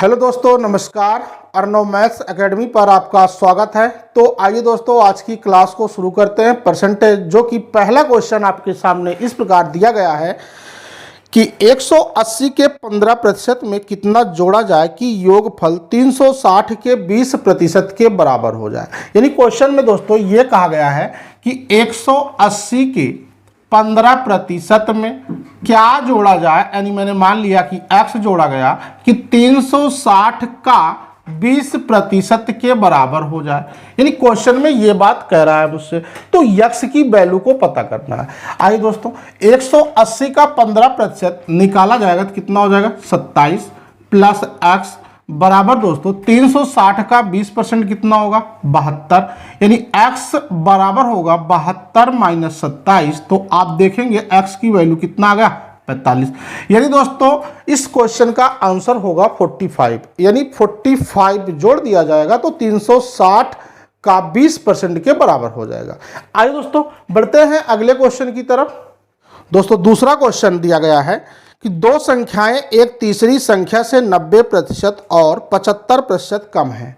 Hello दोस्तों, नमस्कार। Arnav maths academy पर आपका स्वागत है। तो आइए दोस्तों, आज की क्लास को शुरू करते हैं। परसेंटेज, जो कि पहला क्वेश्चन आपके सामने इस प्रकार दिया गया है कि 180 के 15% में कितना जोड़ा जाए कि योगफल 360 के 20% के बराबर हो जाए। यानी क्वेश्चन में दोस्तों ये कहा गया है कि 180 के 15% में क्या जोड़ा जाए। यानी मैंने मान लिया कि x जोड़ा गया कि 360 का 20% के बराबर हो जाए। यानी क्वेश्चन में ये बात कह रहा है मुझसे, तो x की वैल्यू को पता करना है। आइए दोस्तों, 180 का 15% निकाला जाएगा तो कितना हो जाएगा 27 प्लस x बराबर दोस्तों 360 का 20% कितना होगा 72। यानी x बराबर होगा 72 माइनस 27। तो आप देखेंगे x की वैल्यू कितना आ गया 45। यानी दोस्तों इस क्वेश्चन का आंसर होगा 45। यानी 45 जोड़ दिया जाएगा तो 360 का 20% के बराबर हो जाएगा। आइए दोस्तों बढ़ते हैं अगले क्वेश्चन की तरफ। दोस्तों दूसरा क्वेश्चन दिया गया है कि दो संख्याएं एक तीसरी संख्या से 90% और 75% कम है।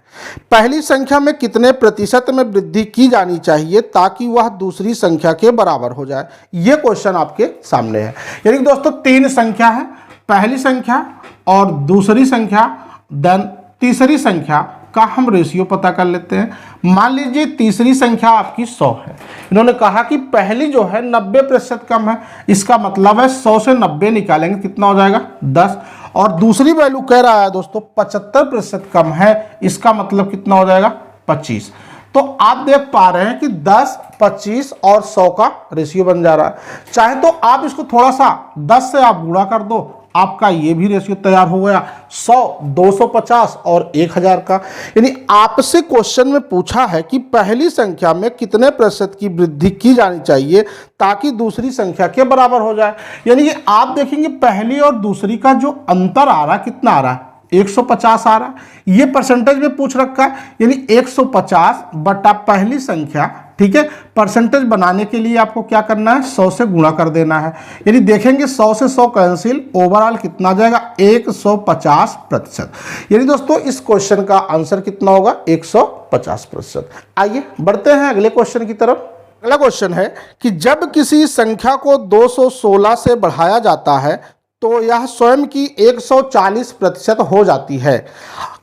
पहली संख्या में कितने प्रतिशत में वृद्धि की जानी चाहिए ताकि वह दूसरी संख्या के बराबर हो जाए। यह क्वेश्चन आपके सामने है। यानी दोस्तों तीन संख्या है, पहली संख्या और दूसरी संख्या देन तीसरी संख्या का हम रेशियो पता कर लेते हैं। मान लीजिए तीसरी संख्या आपकी 100 है। इन्होंने कहा कि पहली जो है 90% कम है, इसका मतलब है 100 से 90 निकालेंगे कितना हो जाएगा 10। और दूसरी वैल्यू कह रहा है दोस्तों 75% कम है, इसका मतलब कितना हो जाएगा 25। तो आप देख पा रहे हैं कि 10, 25 और 100 का रेशियो बन जा रहा है। चाहे तो आप इसको थोड़ा सा 10 से आप गुणा कर दो, आपका ये भी रेशियो तैयार हो गया 100, 250 और 1000 का। यानी आपसे क्वेश्चन में पूछा है कि पहली संख्या में कितने प्रतिशत की वृद्धि की जानी चाहिए ताकि दूसरी संख्या के बराबर हो जाए। यानी कि आप देखेंगे पहली और दूसरी का जो अंतर आ रहा है कितना आ रहा है 150 आ रहा है। ये परसेंटेज में पूछ रखा है। यानी 150 बटा पहली संख्या, ठीक है। परसेंटेज बनाने के लिए आपको क्या करना है 100 से गुणा कर देना है। यानी देखेंगे 100 से 100 कैंसिल, ओवरऑल कितना आ जाएगा 150%। यानी दोस्तों इस क्वेश्चन का आंसर कितना होगा 150%। आइए बढ़ते हैं अगले क्वेश्चन की तरफ। अगला क्वेश्चन है कि जब किसी संख्या को 216 से बढ़ाया जाता है तो यह स्वयं की 140% हो जाती है।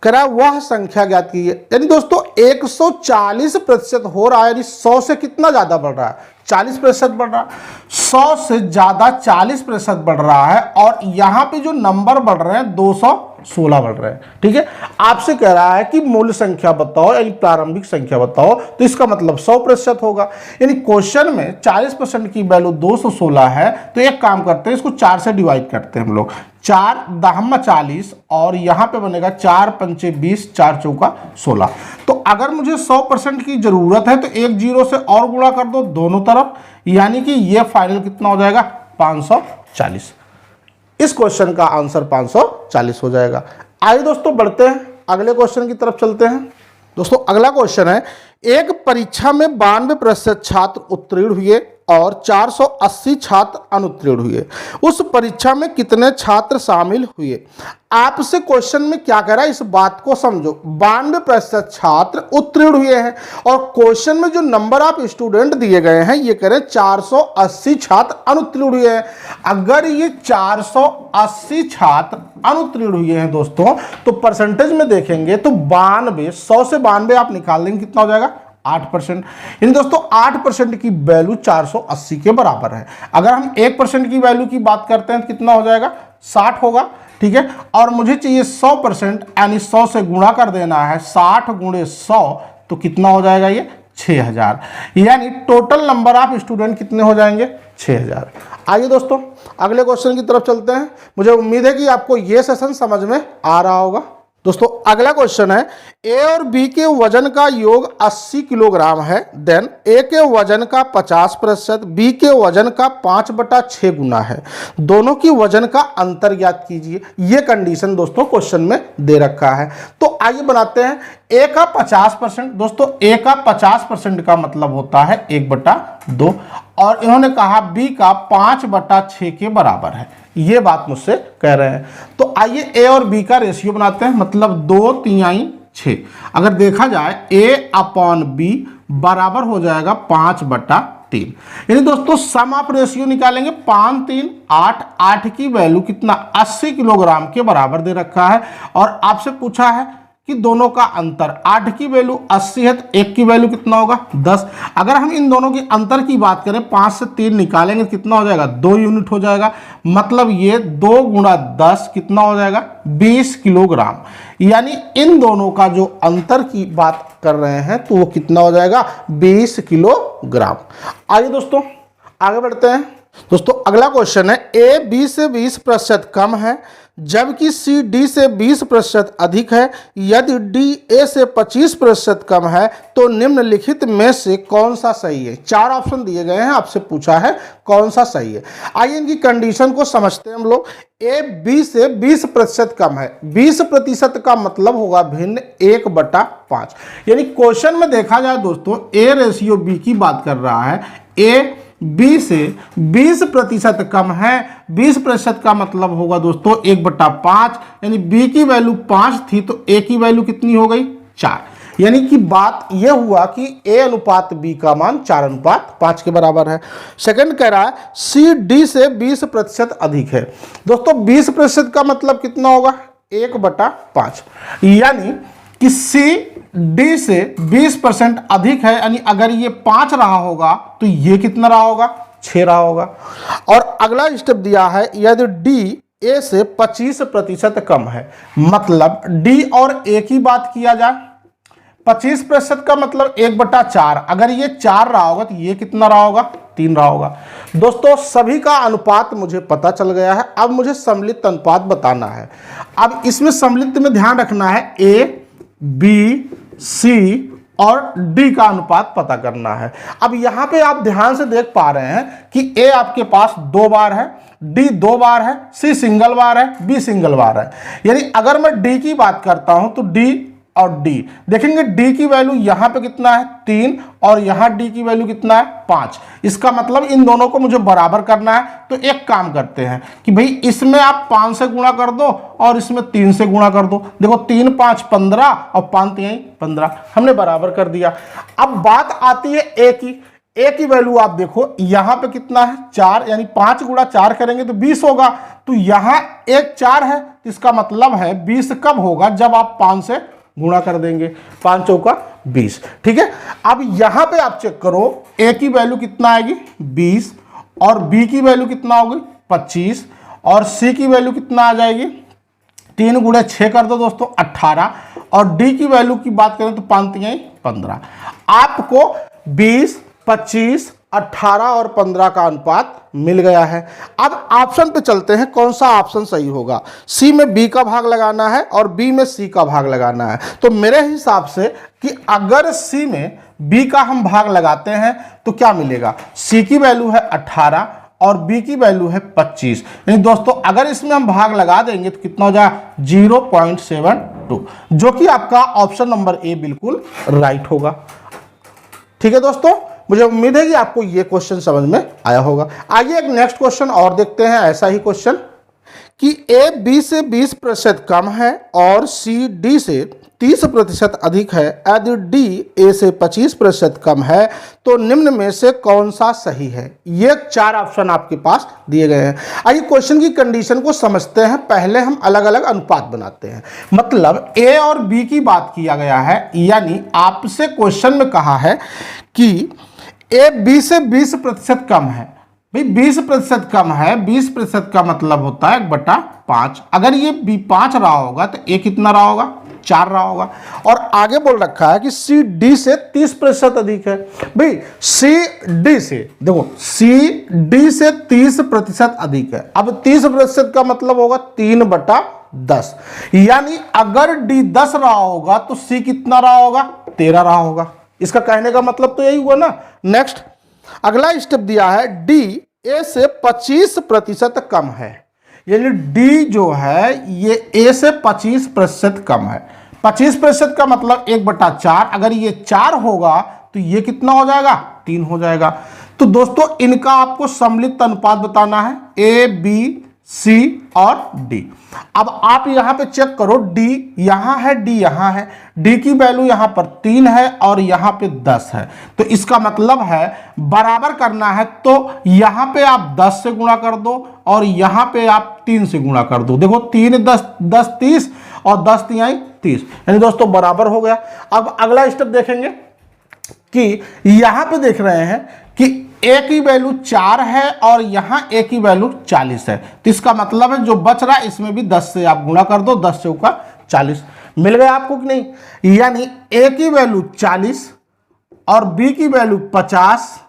करा वह संख्या ज्ञात की है। यानी दोस्तों 140% हो रहा है, यानी 100 से कितना ज्यादा बढ़ रहा है 40% बढ़ रहा है। 100 से ज्यादा 40% बढ़ रहा है और यहाँ पे जो नंबर बढ़ रहे हैं 216 बढ़ रहे हैं, ठीक है। आपसे कह रहा है कि मूल संख्या बताओ, यानी प्रारंभिक संख्या बताओ, तो इसका मतलब 100% होगा। यानी क्वेश्चन में 40% की वैल्यू 216 है, तो एक काम करते हैं इसको 4 से डिवाइड करते हैं हम लोग। 4 दहम 40 और यहाँ पे बनेगा 4 पंचे 20, 4 चौका 16। तो अगर मुझे 100% की जरूरत है तो एक जीरो से और गुणा कर दो दोनों तरफ, यानी कि ये फाइनल कितना हो जाएगा 540। इस क्वेश्चन का आंसर 540 हो जाएगा। आइए दोस्तों बढ़ते हैं अगले क्वेश्चन की तरफ चलते हैं। दोस्तों अगला क्वेश्चन है, एक परीक्षा में 92% छात्र उत्तीर्ण हुए और 480 छात्र अनुत्तीर्ण हुए। उस परीक्षा में कितने छात्र शामिल हुए। आपसे क्वेश्चन में क्या कह रहा है इस बात को समझो। 92% छात्र उत्तीर्ण हुए हैं और क्वेश्चन में जो नंबर ऑफ स्टूडेंट दिए गए हैं ये कह रहे हैं 480 छात्र अनुत्तीर्ण हुए हैं। अगर ये 480 छात्र अनुत्तीर्ण हुए हैं दोस्तों, तो परसेंटेज में देखेंगे तो 92, 100 से 92 आप निकाल देंगे कितना हो जाएगा 8%। यानी दोस्तों 8% की वैल्यू 480 के बराबर है। अगर हम 1% की वैल्यू की बात करते हैं तो कितना हो जाएगा 60 होगा, ठीक है। और मुझे चाहिए 100%, यानी 100 से गुणा कर देना है। 60 गुणे 100 तो कितना हो जाएगा ये 6000। यानी टोटल नंबर ऑफ स्टूडेंट कितने हो जाएंगे 6000। आइए दोस्तों अगले क्वेश्चन की तरफ चलते हैं। मुझे उम्मीद है कि आपको ये सेशन समझ में आ रहा होगा। दोस्तों अगला क्वेश्चन है, ए और बी के वजन का योग 80 किलोग्राम है। देन ए के वजन का 50%, बी के वजन का 5/6 गुना है। दोनों की वजन का अंतर ज्ञात कीजिए। ये कंडीशन दोस्तों क्वेश्चन में दे रखा है। तो आइए बनाते हैं। ए का 50%, दोस्तों ए का 50% का मतलब होता है 1/2 और इन्होंने कहा बी का 5/6 के बराबर है। ये बात मुझसे कह रहे हैं। तो आइए ए और बी का रेशियो बनाते हैं, मतलब 2/3 अगर देखा जाए a अपॉन बी बराबर हो जाएगा 5/3। यानी दोस्तों सम ऑफ रेशियो निकालेंगे, 5 3 8, 8 की वैल्यू कितना 80 किलोग्राम के बराबर दे रखा है। और आपसे पूछा है कि दोनों का अंतर, 8 की वैल्यू 80 है तो 1 की वैल्यू कितना होगा 10। अगर हम इन दोनों के अंतर की बात करें, 5 से 3 निकालेंगे तो कितना हो जाएगा 2 यूनिट हो जाएगा। मतलब ये 2 गुणा 10 कितना हो जाएगा 20 किलोग्राम। यानी इन दोनों का जो अंतर की बात कर रहे हैं तो वो कितना हो जाएगा 20 किलोग्राम। आइए दोस्तों आगे बढ़ते हैं। दोस्तों अगला क्वेश्चन है, ए बी से 20% कम है जबकि सी डी से 20% अधिक है। यदि डी ए से 25% कम है तो निम्नलिखित में से कौन सा सही है। 4 ऑप्शन दिए गए हैं, आपसे पूछा है कौन सा सही है। आइए इनकी कंडीशन को समझते हैं हम लोग। ए बी से 20% कम है, 20% का मतलब होगा भिन्न 1/5। यानी क्वेश्चन में देखा जाए दोस्तों ए रेशियो बी की बात कर रहा है, ए बी से 20% कम है। 20% का मतलब होगा दोस्तों 1/5, यानी बी की वैल्यू 5 थी तो ए की वैल्यू कितनी हो गई 4। यानी कि बात यह हुआ कि ए अनुपात बी का मान 4:5 के बराबर है। सेकंड कह रहा है सी डी से 20% अधिक है। दोस्तों 20% का मतलब कितना होगा 1/5, यानी कि सी डी से 20% अधिक है। यानी अगर ये 5 रहा होगा तो ये कितना रहा होगा 6 रहा होगा। और अगला स्टेप दिया है, यदि डी ए से 25% कम है, मतलब डी और ए की बात किया जाए, 25% का मतलब 1/4। अगर ये 4 रहा होगा तो ये कितना रहा होगा 3 रहा होगा। दोस्तों सभी का अनुपात मुझे पता चल गया है, अब मुझे सम्मिलित अनुपात बताना है। अब इसमें सम्मिलित में ध्यान रखना है ए बी सी और डी का अनुपात पता करना है। अब यहां पे आप ध्यान से देख पा रहे हैं कि ए आपके पास 2 बार है, डी 2 बार है, सी सिंगल बार है, बी सिंगल बार है। यानी अगर मैं डी की बात करता हूं तो डी और डी देखेंगे, डी की वैल्यू यहां पे कितना है 3 और यहां डी की वैल्यू कितना है 5। इसका मतलब इन दोनों को मुझे बराबर करना है। तो एक काम करते हैं कि भाई इसमें आप 5 से गुणा कर दो और इसमें 3 से गुणा कर दो। देखो 3 5 15 और 5 3 15, हमने बराबर कर दिया। अब बात आती है ए की। ए की वैल्यू आप देखो यहां पे कितना है 4, यानी 5 गुणा 4 करेंगे तो 20 होगा। तो यहां एक 4 है, इसका मतलब है 20 कब होगा जब आप 5 से गुणा कर देंगे, 5 चौका 20। ठीक है, अब यहां पे आप चेक करो ए की वैल्यू कितना आएगी 20 और बी की वैल्यू कितना होगी 25 और सी की वैल्यू कितना आ जाएगी 3 गुणे 6 कर दो दोस्तों 18 और डी की वैल्यू की बात करें तो 5 3 15। आपको 20 25 18 और 15 का अनुपात मिल गया है। अब ऑप्शन पे चलते हैं, कौन सा ऑप्शन सही होगा। सी में बी का भाग लगाना है और बी में सी का भाग लगाना है। तो मेरे हिसाब से कि अगर सी में बी का हम भाग लगाते हैं तो क्या मिलेगा, सी की वैल्यू है 18 और बी की वैल्यू है 25। यानी दोस्तों अगर इसमें हम भाग लगा देंगे तो कितना हो जाएगा 0.72, जो कि आपका ऑप्शन नंबर ए बिल्कुल राइट होगा। ठीक है दोस्तों, मुझे उम्मीद है कि आपको ये क्वेश्चन समझ में आया होगा। आइए एक नेक्स्ट क्वेश्चन और देखते हैं, ऐसा ही क्वेश्चन कि ए बी से 20% कम है और सी डी से 30% अधिक है। यदि डी ए से 25% कम है तो निम्न में से कौन सा सही है। ये 4 ऑप्शन आपके पास दिए गए हैं। आइए क्वेश्चन की कंडीशन को समझते हैं। पहले हम अलग अलग अनुपात बनाते हैं। मतलब ए और बी की बात किया गया है, यानी आपसे क्वेश्चन में कहा है कि ए बी से 20% कम है। भाई 20% कम है, 20% का मतलब होता है 1/5। अगर ये बी 5 रहा होगा तो ए कितना रहा होगा 4 रहा होगा। और आगे बोल रखा है कि सी डी से 30% अधिक है। भाई सी डी से देखो, सी डी से 30% अधिक है। अब 30% का मतलब होगा 3/10, यानी अगर डी 10 रहा होगा तो सी कितना रहा होगा 13 रहा होगा। इसका कहने का मतलब तो यही हुआ ना। नेक्स्ट अगला स्टेप दिया है, डी ए से 25% कम है। यानी डी जो है ये ए से 25% कम है। 25% का मतलब 1/4। अगर ये 4 होगा तो ये कितना हो जाएगा 3 हो जाएगा। तो दोस्तों इनका आपको सम्मिलित अनुपात बताना है। ए बी सी और डी। अब आप यहां पे चेक करो, डी यहां है, डी यहां है, डी की वैल्यू यहां पर 3 है और यहां पे 10 है। तो इसका मतलब है बराबर करना है तो यहां पे आप 10 से गुणा कर दो और यहां पे आप 3 से गुणा कर दो। देखो 3 10 10 30 और 10 3 30, यानी दोस्तों बराबर हो गया। अब अगला स्टेप देखेंगे कि यहां पे देख रहे हैं कि ए की वैल्यू 4 है और यहां ए की वैल्यू 40 है। तो इसका मतलब है जो बच रहा है इसमें भी 10 से आप गुणा कर दो, 10 चौका 40। मिल गया आपको कि नहीं? यानी ए की वैल्यू 40 और बी की वैल्यू 50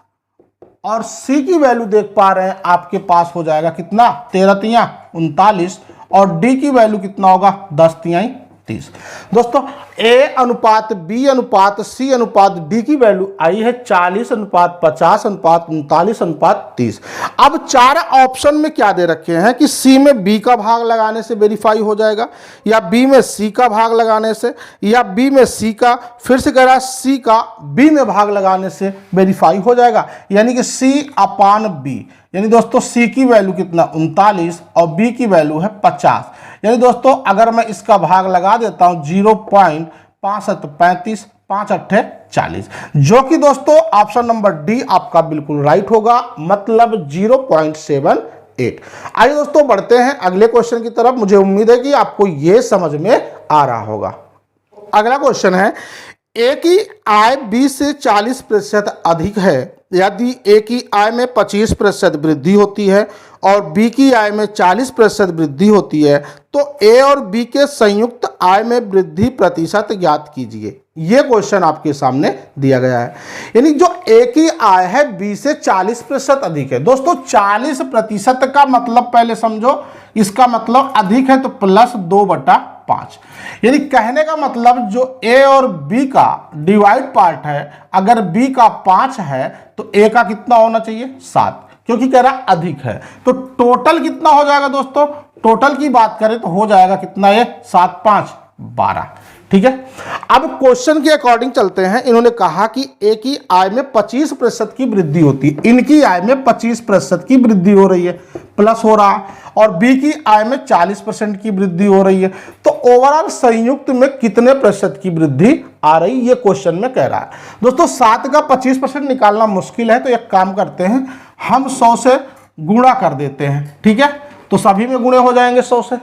और सी की वैल्यू देख पा रहे हैं आपके पास हो जाएगा कितना, 13 तिया 39 और डी की वैल्यू कितना होगा, 10 तिया 30। दोस्तों ए अनुपात बी अनुपात सी अनुपात डी की वैल्यू आई है 40 अनुपात 50 अनुपात 39 अनुपात 30। अब चार ऑप्शन में क्या दे रखे हैं कि सी में बी का भाग लगाने से वेरीफाई हो जाएगा, या बी में सी का भाग लगाने से, या बी में सी का, फिर से कह रहा है सी का बी में भाग लगाने से वेरीफाई हो जाएगा, यानी कि सी अपान बी। यानी दोस्तों सी की वैल्यू कितना 39 और बी की वैल्यू है 50। यानी दोस्तों अगर मैं इसका भाग लगा देता हूं 0.65 35 5 8 40, जो कि दोस्तों ऑप्शन नंबर डी आपका बिल्कुल राइट होगा, मतलब 0.78। आइए दोस्तों बढ़ते हैं अगले क्वेश्चन की तरफ। मुझे उम्मीद है कि आपको यह समझ में आ रहा होगा। अगला क्वेश्चन है, ए की आय बी से 40% अधिक है। यदि ए की आय में 25% वृद्धि होती है और बी की आय में 40% वृद्धि होती है तो ए और बी के संयुक्त आय में वृद्धि प्रतिशत ज्ञात कीजिए। यह क्वेश्चन आपके सामने दिया गया है। यानी जो ए की आय है बी से 40% अधिक है। दोस्तों 40% का मतलब पहले समझो, इसका मतलब अधिक है तो +2/5। यानी कहने का मतलब जो ए और बी का डिवाइड पार्ट है, अगर बी का 5 है तो ए का कितना होना चाहिए 7, क्योंकि कह रहा अधिक है। तो टोटल कितना हो जाएगा दोस्तों, टोटल की बात करें तो हो जाएगा कितना, ये 7 5 12। ठीक है, अब क्वेश्चन के अकॉर्डिंग चलते हैं। इन्होंने कहा कि ए की आय में 25% की वृद्धि होती है, इनकी आय में 25% की वृद्धि हो रही है, प्लस हो रहा, और बी की आय में 40% की वृद्धि हो रही है। तो ओवरऑल संयुक्त में कितने प्रतिशत की वृद्धि आ रही, ये क्वेश्चन में कह रहा है। दोस्तों 7 का 25% निकालना मुश्किल है, तो एक काम करते हैं, हम 100 से गुणा कर देते हैं। ठीक है, तो सभी में गुणे हो जाएंगे 100 से।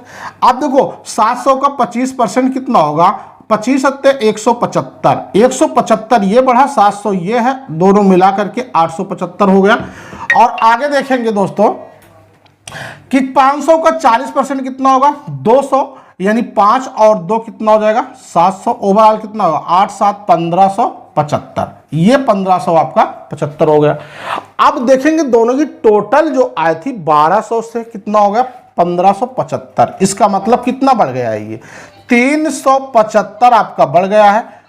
अब देखो 700 का 25% कितना होगा, 25 + 175, 175 ये बढ़ा, 700 ये है, दोनों मिला करके 875 हो गया। और आगे देखेंगे दोस्तों कि 500 का 40% कितना होगा, 200, यानी 5 और 2 कितना हो जाएगा 700। ओवरऑल कितना होगा 8 7 1575, ये 1500 आपका 75 हो गया। अब देखेंगे दोनों की टोटल जो आय थी 1200 से कितना हो गया 1575। इसका मतलब कितना बढ़ गया है, ये 375 आपका बढ़ गया है।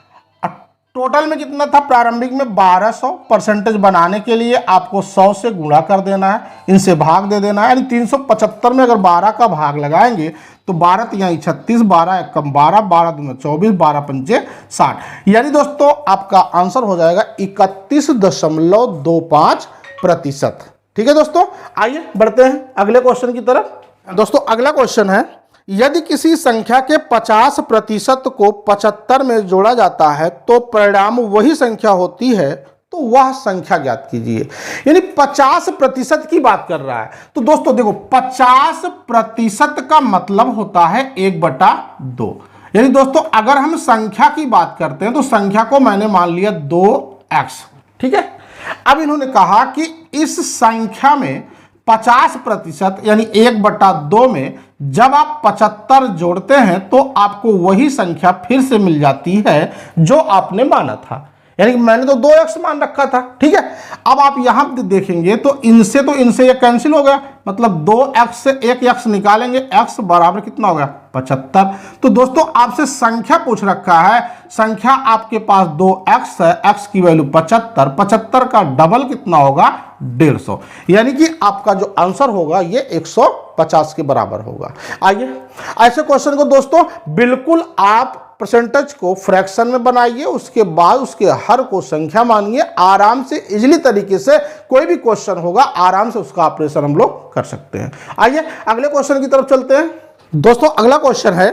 टोटल में कितना था प्रारंभिक में 1200, परसेंटेज बनाने के लिए आपको 100 से गुणा कर देना है, इनसे भाग दे देना है। यानी 375 में अगर 12 का भाग लगाएंगे तो 12 तिहाई 36, 12 एकम 12, 12 दूना 24, 12 पंचे 60। यानी दोस्तों आपका आंसर हो जाएगा 31.25%। ठीक है दोस्तों, आइए बढ़ते हैं अगले क्वेश्चन की तरफ। दोस्तों अगला क्वेश्चन है, यदि किसी संख्या के 50% को 75 में जोड़ा जाता है तो परिणाम वही संख्या होती है, तो वह संख्या ज्ञात कीजिए। यानी 50% की बात कर रहा है। तो दोस्तों देखो 50% का मतलब होता है 1/2। यानी दोस्तों अगर हम संख्या की बात करते हैं तो संख्या को मैंने मान लिया 2x। ठीक है, अब इन्होंने कहा कि इस संख्या में 50% यानी 1/2 में जब आप 75 जोड़ते हैं तो आपको वही संख्या फिर से मिल जाती है जो आपने माना था। यानी मैंने तो 2x मान रखा था। ठीक है, अब आप यहां देखेंगे तो इनसे ये कैंसिल हो गया, मतलब 2x से 1x निकालेंगे, x बराबर कितना हो गया 75। तो दोस्तों आपसे संख्या पूछ रखा है, संख्या आपके पास 2x है, x की वैल्यू 75, 75 का डबल कितना होगा 150। यानी कि आपका जो आंसर होगा ये 150 के बराबर होगा। आइए ऐसे क्वेश्चन को दोस्तों बिल्कुल आप परसेंटेज को फ्रैक्शन में बनाइए, उसके बाद उसके हर को संख्या मानिए, आराम से इजीली तरीके से कोई भी क्वेश्चन होगा आराम से उसका ऑपरेशन हम लोग कर सकते हैं। आइए अगले क्वेश्चन की तरफ चलते हैं। दोस्तों अगला क्वेश्चन है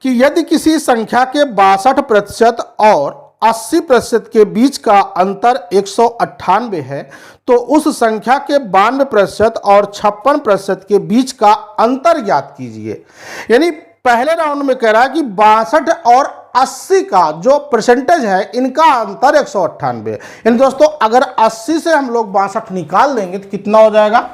कि यदि किसी संख्या के 62% और 80% के बीच का अंतर 198 है तो उस संख्या के 92% और 56% के बीच का अंतर ज्ञात कीजिए। यानी पहले राउंड में कह रहा है कि 62 और 80 का जो परसेंटेज है इनका अंतर 198 है। यानी दोस्तों अगर 80 से हम लोग 62 निकाल देंगे तो कितना हो जाएगा,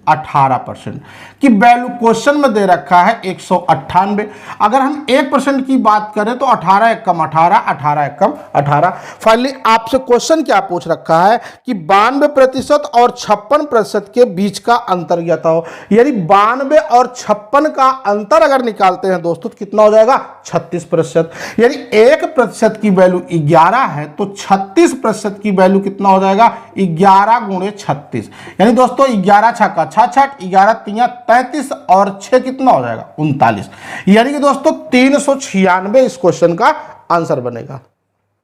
18% की वैल्यू क्वेश्चन में दे रखा है 198। अगर हम 1% की बात करें तो 18 एकम 18, 18 एकम 18। फाइनली आपसे क्वेश्चन क्या पूछ रखा है कि 92% और 56% के बीच का अंतर ज्ञात हो। यानी 92 और 56 का अंतर अगर निकालते हैं दोस्तों तो कितना हो जाएगा, 36%। यानी 1% की वैल्यू 11 है तो 36% की वैल्यू कितना हो जाएगा, 11 गुणे 36। यानी दोस्तों 11 छक्का 66, 11 तिया 33 और 6 कितना हो जाएगा, 39। यानी कि दोस्तों 396 इस क्वेश्चन का आंसर बनेगा।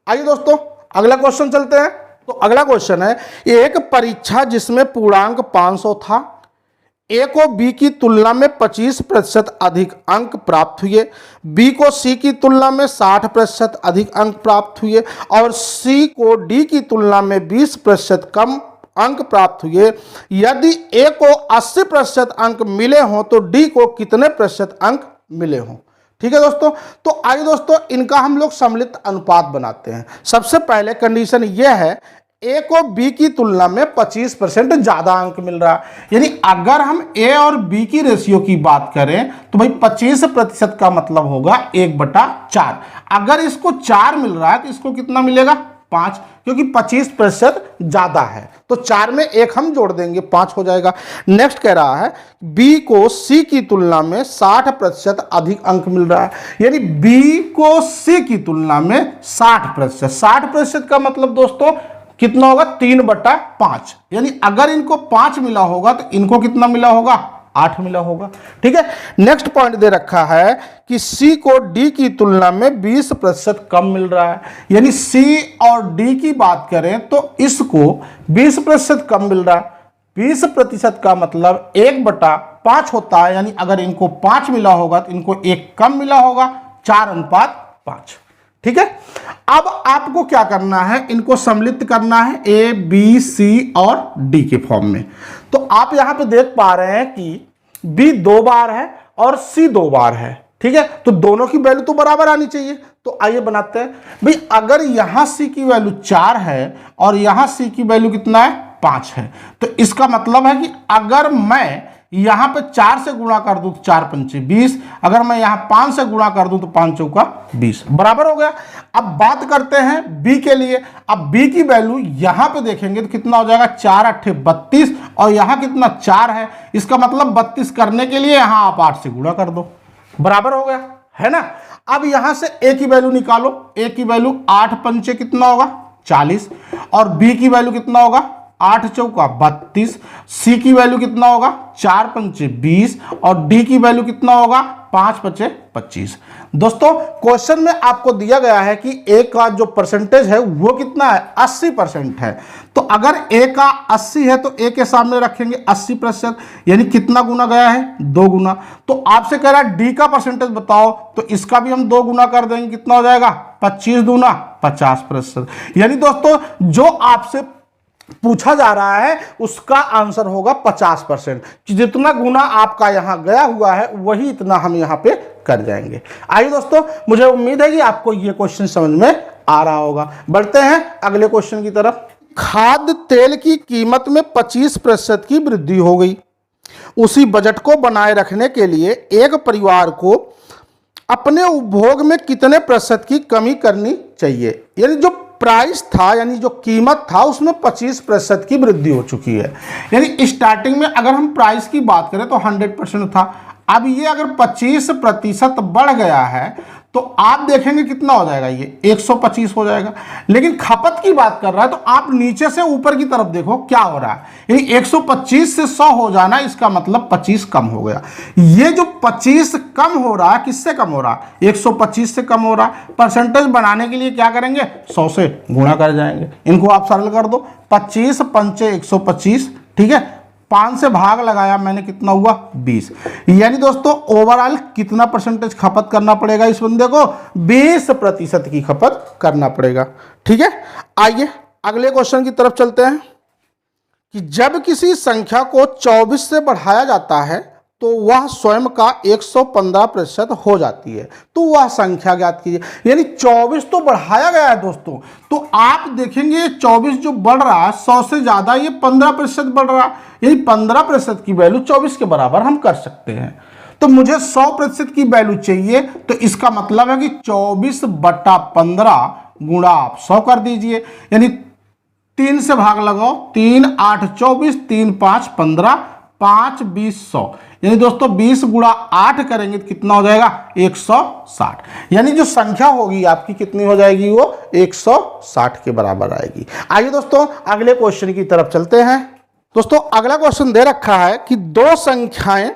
आइए दोस्तों अगला क्वेश्चन चलते हैं। तो अगला क्वेश्चन है, एक परीक्षा जिसमें पूर्णांक 500 था, ए को बी की तुलना में 25% अधिक अंक प्राप्त हुए, बी को सी की तुलना में 60% अधिक अंक प्राप्त हुए और सी को डी की तुलना में 20% कम अंक प्राप्त हुए। यदि ए को 80% अंक मिले हों तो डी को कितने प्रतिशत अंक मिले हों। ठीक है दोस्तों, तो आइए दोस्तों इनका हम लोग सम्मिलित अनुपात बनाते हैं। सबसे पहले कंडीशन यह है, ए को बी की तुलना में 25% ज़्यादा अंक मिल रहा है। यानी अगर हम ए और बी की रेशियो की बात करें तो भाई 25% का मतलब होगा 1/4। अगर इसको 4 मिल रहा है तो इसको कितना मिलेगा, 5, क्योंकि 25% ज़्यादा है तो 4 में 1 हम जोड़ देंगे, 5 हो जाएगा। नेक्स्ट कह रहा है बी को सी की तुलना में 60% अधिक अंक मिल रहा है। यानी बी को सी की तुलना में 60%, 60% का मतलब दोस्तों कितना होगा, 3/5। यानी अगर इनको 5 मिला होगा तो इनको कितना मिला होगा, 8 मिला होगा। ठीक है, नेक्स्ट पॉइंट दे रखा है कि सी को डी की तुलना में 20% कम मिल रहा है। यानी सी और डी की बात करें तो इसको 20% कम मिल रहा है। 20% का मतलब 1/5 होता है। यानी अगर इनको 5 मिला होगा तो इनको 1 कम मिला होगा, 4:5। ठीक है, अब आपको क्या करना है, इनको सम्मिलित करना है ए बी सी और डी के फॉर्म में। तो आप यहां पे देख पा रहे हैं कि बी 2 बार है और सी 2 बार है। ठीक है, तो दोनों की वैल्यू तो बराबर आनी चाहिए। तो आइए बनाते हैं। भाई अगर यहां सी की वैल्यू 4 है और यहां सी की वैल्यू कितना है, 5 है, तो इसका मतलब है कि अगर मैं यहां पे 4 से गुणा कर दूं तो 4 पंचे 20, अगर मैं यहां 5 से गुणा कर दूं तो 5 चौका 20, बराबर हो गया। अब बात करते हैं बी के लिए। अब बी की वैल्यू यहां पे देखेंगे तो कितना हो जाएगा, 4 8 32 और यहां कितना 4 है। इसका मतलब 32 करने के लिए यहां आप 8 से गुणा कर दो, बराबर हो गया, है ना। अब यहां से ए की वैल्यू निकालो। ए की वैल्यू 8 पंचे कितना होगा, 40 और बी की वैल्यू कितना होगा, 8 चौका 32। सी की वैल्यू कितना होगा, 4 पंचे 20 और डी की वैल्यू कितना होगा, 5 पंचे 25। दोस्तों क्वेश्चन में आपको दिया गया है कि ए का जो परसेंटेज है वो कितना है, 80% है। तो अगर ए का 80 है तो ए के सामने रखेंगे 80%, यानी कितना गुना गया है, 2 गुना। तो आपसे कह रहा है डी का परसेंटेज बताओ, तो इसका भी हम 2 गुना कर देंगे, कितना हो जाएगा, 25 दूना 50%। यानी दोस्तों जो आपसे पूछा जा रहा है उसका आंसर होगा 50%। जितना गुना आपका यहां गया हुआ है वही इतना हम यहां पे कर जाएंगे। आइए दोस्तों, मुझे उम्मीद है कि आपको ये क्वेश्चन समझ में आ रहा होगा। बढ़ते हैं अगले क्वेश्चन की तरफ। खाद्य तेल की कीमत में 25% की वृद्धि हो गई। उसी बजट को बनाए रखने के लिए एक परिवार को अपने उपभोग में कितने प्रतिशत की कमी करनी चाहिए। यानी जो प्राइस था, यानी जो कीमत था, उसमें 25% की वृद्धि हो चुकी है। यानी स्टार्टिंग में अगर हम प्राइस की बात करें तो 100% था। अब ये अगर 25% बढ़ गया है तो आप देखेंगे कितना हो जाएगा, ये 125 हो जाएगा। लेकिन खपत की बात कर रहा है तो आप नीचे से ऊपर की तरफ देखो क्या हो रहा है, यानी 125 से 100 हो जाना, इसका मतलब 25 कम हो गया। ये जो 25 कम हो रहा है, किससे कम हो रहा है, 125 से कम हो रहा है। परसेंटेज बनाने के लिए क्या करेंगे, 100 से गुणा कर जाएंगे। इनको आप सरल कर दो, 25 पंचे 125, ठीक है, 5 से भाग लगाया मैंने, कितना हुआ 20। यानी दोस्तों ओवरऑल कितना परसेंटेज खपत करना पड़ेगा इस बंदे को, 20% की खपत करना पड़ेगा। ठीक है, आइए अगले क्वेश्चन की तरफ चलते हैं कि जब किसी संख्या को 24 से बढ़ाया जाता है तो वह स्वयं का 115% हो जाती है, तो वह संख्या ज्ञात कीजिए। यानी 24 तो बढ़ाया गया है दोस्तों, तो आप देखेंगे 24 जो बढ़ रहा है 100 से ज्यादा, ये 15% बढ़ रहा है, यानी 15% की वैल्यू 24 के बराबर हम कर सकते हैं। तो मुझे 100% की वैल्यू चाहिए, तो इसका मतलब है कि 24/15 गुणा आप 100 कर दीजिए, यानी 3 से भाग लगाओ, 3 8 24, 3 5 15, 5 20 100, यानी दोस्तों 20 गुणा 8 करेंगे तो कितना हो जाएगा, 160। यानी जो संख्या होगी आपकी कितनी हो जाएगी, वो 160 के बराबर आएगी। आइए दोस्तों अगले क्वेश्चन की तरफ चलते हैं। दोस्तों अगला क्वेश्चन दे रखा है कि दो संख्याएं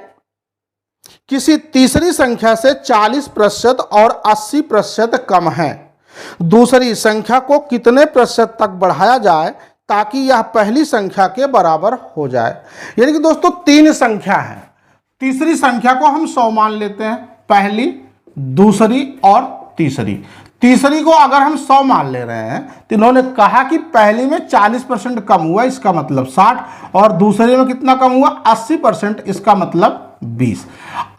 किसी तीसरी संख्या से 40% और 80% कम है, दूसरी संख्या को कितने प्रतिशत तक बढ़ाया जाए ताकि यह पहली संख्या के बराबर हो जाए। यानी कि दोस्तों तीन संख्या है, तीसरी संख्या को हम 100 मान लेते हैं, पहली, दूसरी और तीसरी। तीसरी को अगर हम 100 मान ले रहे हैं तो इन्होंने कहा कि पहली में 40% कम हुआ, इसका मतलब 60, और दूसरे में कितना कम हुआ, 80%, इसका मतलब 20।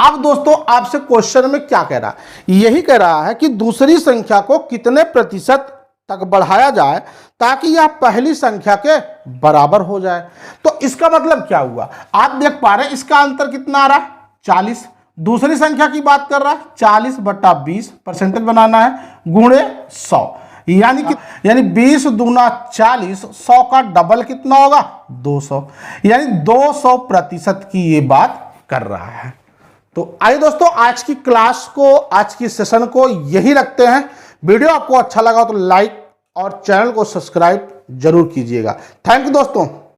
अब दोस्तों आपसे क्वेश्चन में क्या कह रहा है, यही कह रहा है कि दूसरी संख्या को कितने प्रतिशत तक बढ़ाया जाए ताकि यह पहली संख्या के बराबर हो जाए। तो इसका मतलब क्या हुआ, आप देख पा रहे हैं इसका अंतर कितना आ रहा है, 40। दूसरी संख्या की बात कर रहा है, 40/20 परसेंटेज बनाना है, गुणे 100, यानी 20 दूना 40, 100 का डबल कितना होगा, 200, यानी 200% की ये बात कर रहा है। तो आइए दोस्तों आज की क्लास को, आज की सेशन को यही रखते हैं। वीडियो आपको अच्छा लगा तो लाइक और चैनल को सब्सक्राइब जरूर कीजिएगा। थैंक यू दोस्तों।